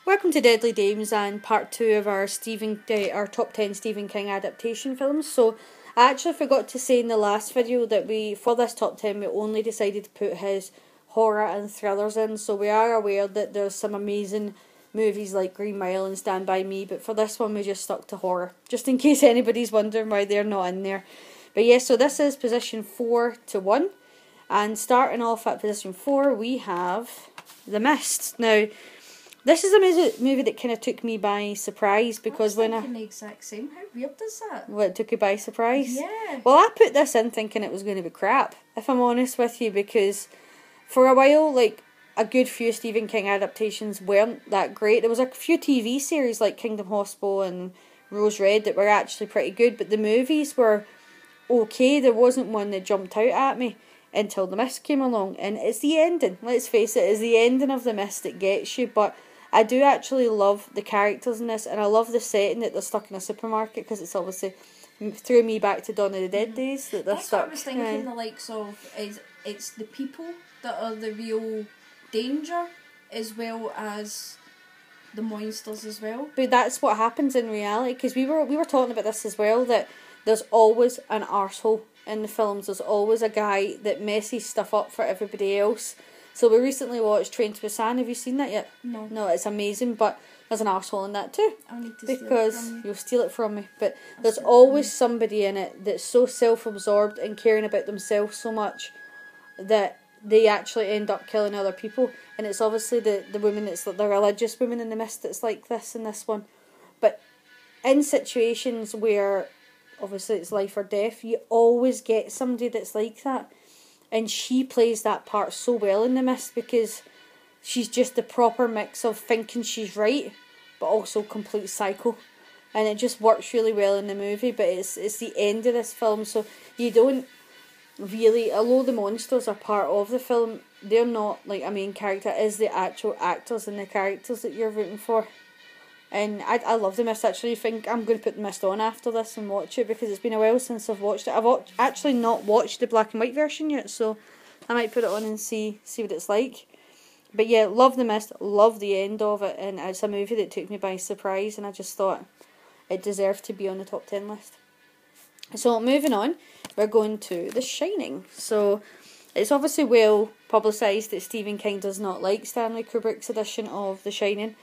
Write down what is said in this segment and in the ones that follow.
Welcome to Deadly Dames and part 2 of our our top 10 Stephen King adaptation films. So I actually forgot to say in the last video that for this top 10 we only decided to put his horror and thrillers in. So we are aware that there's some amazing movies like Green Mile and Stand By Me, but for this one we just stuck to horror, just in case anybody's wondering why they're not in there. But yeah, so this is position 4 to 1, and starting off at position 4 we have The Mist. Now, this is a movie that kind of took me by surprise because I was thinking the exact same. How weird is that? What, took you by surprise? Yeah. Well, I put this in thinking it was going to be crap, if I'm honest with you, because for a while, like, a good few Stephen King adaptations weren't that great. There was a few TV series like Kingdom Hospital and Rose Red that were actually pretty good, but the movies were okay. There wasn't one that jumped out at me until The Mist came along, and it's the ending. Let's face it, it's the ending of The Mist that gets you, but I do actually love the characters in this, and I love the setting that they're stuck in a supermarket, because it's obviously threw me back to Dawn of the Dead days that they're That's stuck. what I was thinking. The likes of it's the people that are the real danger, as well as the monsters as well. But that's what happens in reality, because we were talking about this as well, that there's always an arsehole in the films. There's always a guy that messes stuff up for everybody else. So we recently watched Train to Busan. Have you seen that yet? No. No, it's amazing, but there's an arsehole in that too. I'll need to Because steal it from you. you'll steal it from me. But there's always somebody in it that's so self-absorbed and caring about themselves so much that they actually end up killing other people. And it's obviously the woman that's like the religious woman in The Mist that's like this in this one. But in situations where obviously it's life or death, you always get somebody that's like that. And she plays that part so well in The Mist, because she's just the proper mix of thinking she's right but also complete psycho, and it just works really well in the movie. But it's the end of this film, so you don't really, although the monsters are part of the film, they're not like a main character. It is the actual actors and the characters that you're rooting for. And I love The Mist. Actually, I think I'm going to put The Mist on after this and watch it, because it's been a while since I've watched it. I've actually not watched the black and white version yet, so I might put it on and see what it's like. But yeah, love The Mist, love the end of it, and it's a movie that took me by surprise, and I just thought it deserved to be on the top 10 list. So moving on, we're going to The Shining. So it's obviously well publicised that Stephen King does not like Stanley Kubrick's edition of The Shining.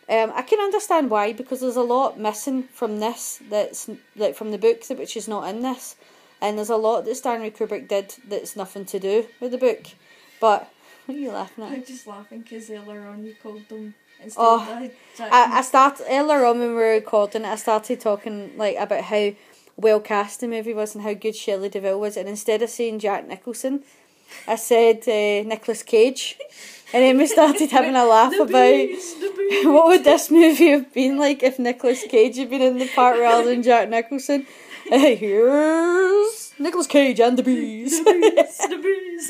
I can understand why, because there's a lot missing from this that's like from the book, which is not in this, and there's a lot that Stanley Kubrick did that's nothing to do with the book. But what are you laughing at? I'm just laughing because earlier on you called them instead Oh, I started earlier on when we were recording it. I started talking like about how well cast the movie was and how good Shelley Duvall was, and instead of saying Jack Nicholson, I said Nicolas Cage. And then we started having a laugh about what would this movie have been like if Nicolas Cage had been in the part rather than Jack Nicholson. Here's Nicolas Cage and the bees. The bees.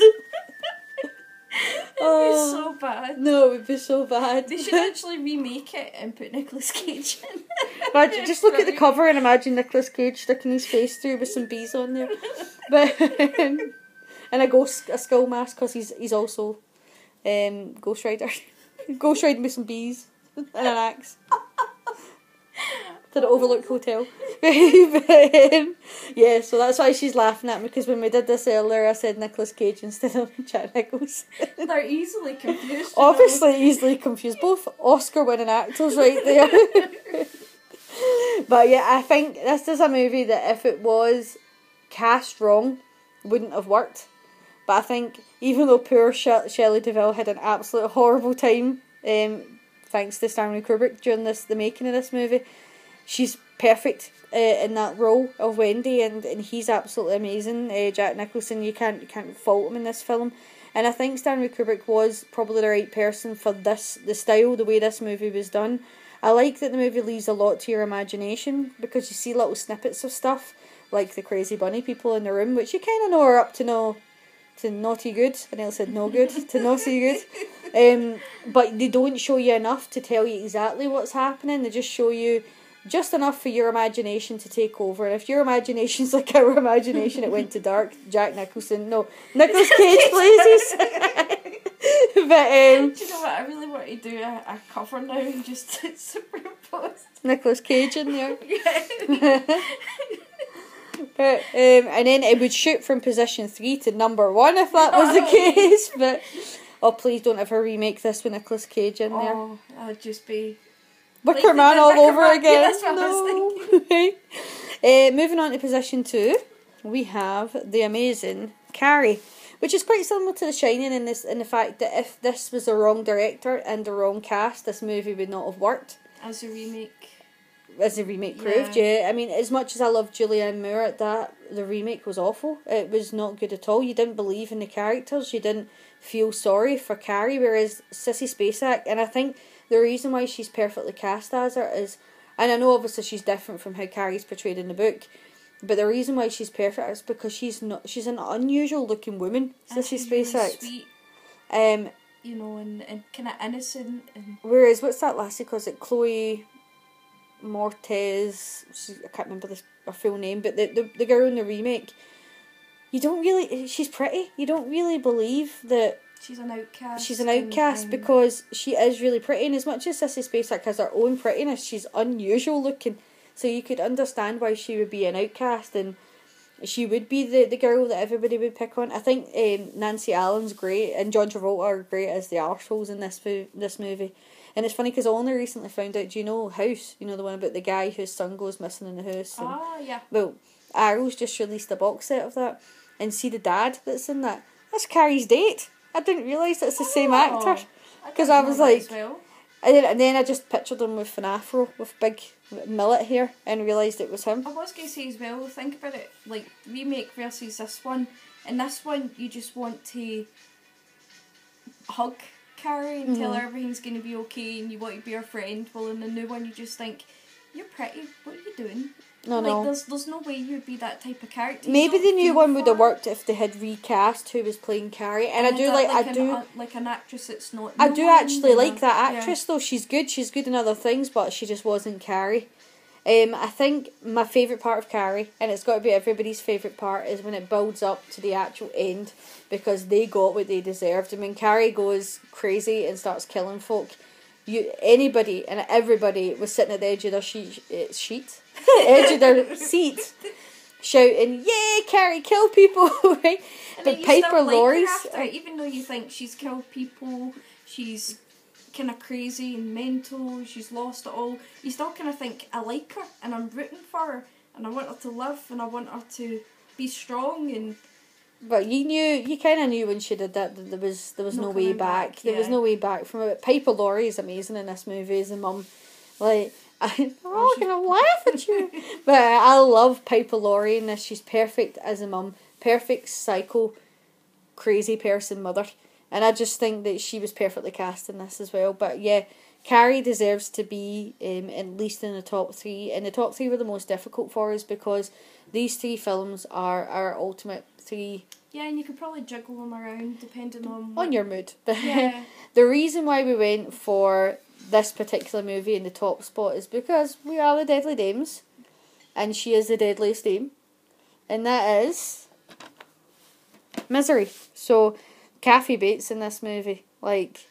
It would be so bad. No, it would be so bad. They should actually remake it and put Nicolas Cage in. Imagine, just look at the cover and imagine Nicolas Cage sticking his face through with some bees on there. But and a skull mask, because he's also Ghost Rider. Ghost riding with some bees and an axe. To the Overlook Hotel. Yeah, so that's why she's laughing at me, because when we did this earlier I said Nicolas Cage instead of Jack Nicholson. They're easily confused. Obviously easily confused. Both Oscar winning actors right there. But yeah, I think this is a movie that if it was cast wrong wouldn't have worked. But I think even though poor Shelley Duvall had an absolute horrible time, thanks to Stanley Kubrick during the making of this movie, she's perfect in that role of Wendy, and he's absolutely amazing. Jack Nicholson, you can't fault him in this film. And I think Stanley Kubrick was probably the right person for the style, the way this movie was done. I like that the movie leaves a lot to your imagination, because you see little snippets of stuff, like the crazy bunny people in the room, which you kind of know are up to naughty good. I nearly said no good, to naughty good. But they don't show you enough to tell you exactly what's happening. They just show you just enough for your imagination to take over. And if your imagination's like our imagination, it went to dark. Nicolas Cage, please. But do you know what? I really want to do a cover now and just superimpose Nicolas Cage in there. Yeah. But and then it would shoot from position 3 to number 1 if that was the case. But please don't ever remake this with Nicolas Cage in there. Oh, that'd just be Wicker Man all over Man. again. Yeah, that's what I was thinking. Moving on to position 2, we have the amazing Carrie, which is quite similar to The Shining in the fact that if this was the wrong director and the wrong cast, this movie would not have worked. As a remake Proved, yeah. I mean, as much as I love Julianne Moore, the remake was awful. It was not good at all. You didn't believe in the characters. You didn't feel sorry for Carrie, whereas Sissy Spacek, and I think the reason why she's perfectly cast as her is, and I know obviously she's different from how Carrie's portrayed in the book, but the reason why she's perfect is because she's an unusual looking woman, Sissy Spacek. Really sweet. You know, and kind of innocent. And whereas, what's that lassie called? Is it Chloe Mortez? I can't remember her full name, but the girl in the remake, she's pretty. You don't really believe that she's an outcast. She's an outcast because she is really pretty, and as much as Sissy Spacek has her own prettiness, she's unusual looking. So you could understand why she would be an outcast, and she would be the girl that everybody would pick on. I think Nancy Allen's great, and John Travolta are great as the arseholes in this movie. And it's funny because I only recently found out, do you know House? You know, the one about the guy whose son goes missing in the house? And, yeah. Well, Arrow's just released a box set of that. And see the dad that's in that? That's Carrie's date. I didn't realise it's the same actor. Because I was like... Well. And then I just pictured him with an afro, with big millet hair, and realised it was him. I was going to say as well, think about it, like, remake versus this one. In this one, you just want to hug Carrie and tell her everything's going to be okay and you want to be her friend. Well, in the new one, you just think, you're pretty, what are you doing? No. There's no way you'd be that type of character. Maybe the new one would have worked if they had recast who was playing Carrie, and I do like an actress that's not. I do actually like that actress though. She's good. She's good in other things, but she just wasn't Carrie. I think my favourite part of Carrie, and it's got to be everybody's favourite part, is when it builds up to the actual end, because they got what they deserved. And when Carrie goes crazy and starts killing folk, anybody and everybody was sitting at the edge of their edge of their seat, shouting, "Yay, Carrie, kill people!" Right? And but Piper Laurie's, even though you think she's killed people, she's kind of crazy and mental, she's lost it all, you still kind of think, I like her and I'm rooting for her and I want her to live and I want her to be strong. And but you kind of knew when she did that there was no way back. There was no way back from it. Piper Laurie is amazing in this movie as a mum. Like, I'm gonna laugh at you, but I love Piper Laurie in this. She's perfect as a mum, perfect psycho, crazy person mother. And I just think that she was perfectly cast in this as well. But yeah, Carrie deserves to be at least in the top 3. And the top 3 were the most difficult for us because these 3 films are our ultimate 3. Yeah, and you could probably juggle them around depending on your mood. Yeah. The reason why we went for this particular movie in the top spot is because we are the Deadly Dames. And she is the deadliest dame. And that is Misery. So Kathy Bates in this movie, like,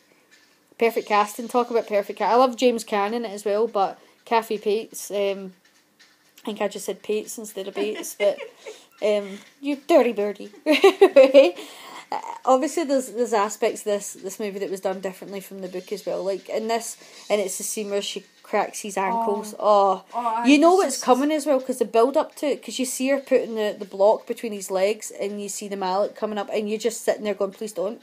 perfect casting. Talk about perfect casting. I love James Caan in it as well, but Kathy Bates, I think I just said Pates instead of Bates, but you dirty birdie. Obviously there's aspects of this movie that was done differently from the book as well, like in this, and it's the scene where she cracks his ankles. You know what's coming as well, because the build up to it, because you see her putting the block between his legs and you see the mallet coming up and you're just sitting there going, please don't.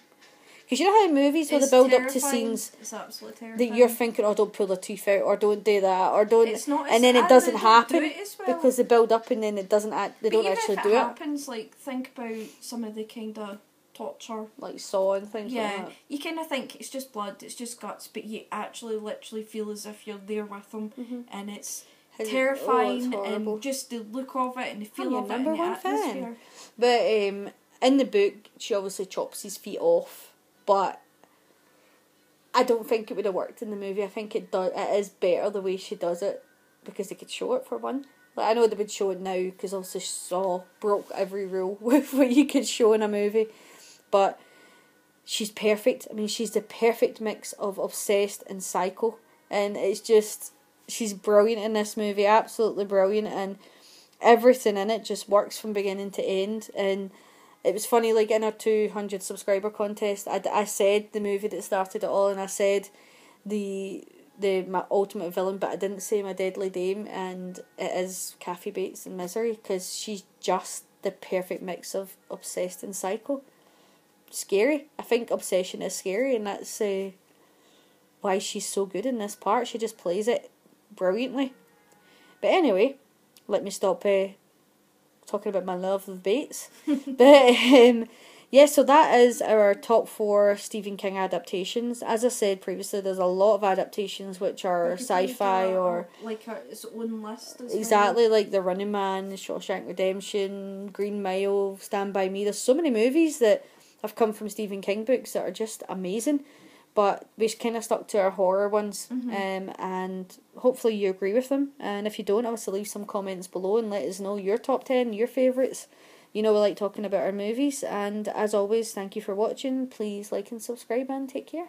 Because you know how in movies where they build up to scenes that you're thinking, oh, don't pull the tooth out, or don't do that, or don't, and then it doesn't happen because they build up and then it doesn't they don't actually do it. Happens, like, think about some of the kind of torture, like Saw and things like that. You kind of think it's just blood, it's just guts, but you actually literally feel as if you're there with them, and it's terrifying, and just the look of it and the feel of it and the atmosphere. But in the book, she obviously chops his feet off, but I don't think it would have worked in the movie. I think it is better the way she does it, because they could show it for one. Like, I know they would show it now because also Saw broke every rule with what you could show in a movie. But she's perfect. I mean, she's the perfect mix of obsessed and psycho. And it's just, she's brilliant in this movie, absolutely brilliant. And everything in it just works from beginning to end. And it was funny, like in our 200 subscriber contest, I said the movie that started it all, and I said my ultimate villain, but I didn't say my deadly dame, and it is Kathy Bates in Misery, because she's just the perfect mix of obsessed and psycho. Scary. I think obsession is scary, and that's why she's so good in this part. She just plays it brilliantly. But anyway, let me stop talking about my love of Bates. But yeah, so that is our top 4 Stephen King adaptations. As I said previously, there's a lot of adaptations which are sci-fi or like its own list as exactly, well. like The Running Man, Shawshank Redemption, Green Mile, Stand By Me. There's so many movies that have come from Stephen King books that are just amazing. But we kind of stuck to our horror ones, and hopefully you agree with them. And if you don't, obviously leave some comments below and let us know your top 10, your favourites. You know we like talking about our movies. And as always, thank you for watching. Please like and subscribe and take care.